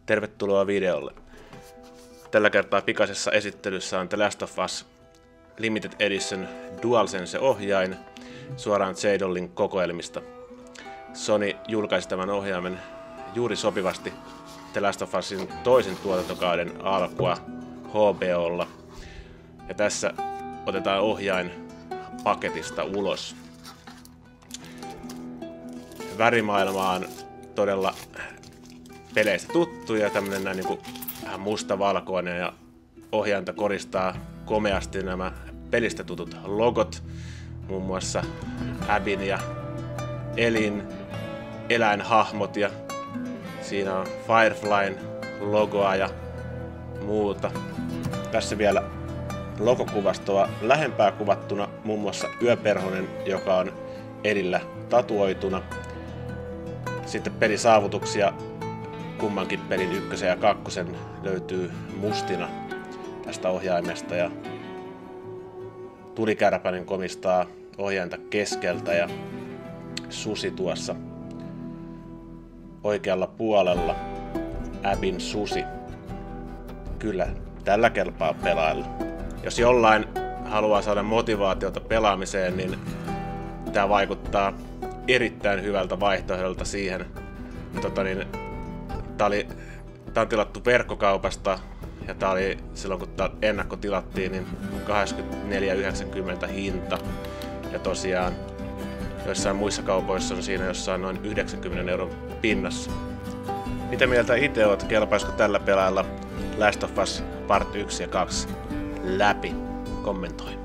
Tervetuloa videolle. Tällä kertaa pikaisessa esittelyssä on The Last of Us Limited Edition DualSense-ohjain suoraan Zeidolin kokoelmista. Sony julkaisi tämän ohjaimen juuri sopivasti The Last of Usin toisen tuotantokauden alkua HBOlla. Ja tässä otetaan ohjain paketista ulos. Värimaailma on todella peleistä tuttu ja tämmönen näin niinku vähän mustavalkoinen, ja ohjainta koristaa komeasti nämä pelistä tutut logot, muun muassa Abin ja Elin eläinhahmot, ja siinä on Fireflyn logoa ja muuta. Tässä vielä logokuvastoa lähempää kuvattuna, muun muassa yöperhonen, joka on Elillä tatuoituna. Sitten pelisaavutuksia kummankin pelin 1 ja 2 löytyy mustina tästä ohjaimesta, ja tulikärpänen komistaa ohjainta keskeltä ja susi tuossa oikealla puolella, Abin susi. Kyllä, tällä kelpaa pelailla. Jos jollain haluaa saada motivaatiota pelaamiseen, niin tämä vaikuttaa erittäin hyvältä vaihtoehdolta siihen. Tää on tilattu verkkokaupasta, ja tää oli silloin kun tää ennakkotilattiin niin 84,90 hinta. Ja tosiaan joissain muissa kaupoissa on siinä jossain noin 90 € pinnassa. Mitä mieltä itse oot? Kelpaisiko tällä pelailla Last of Us Part 1 ja 2 läpi? Kommentoi.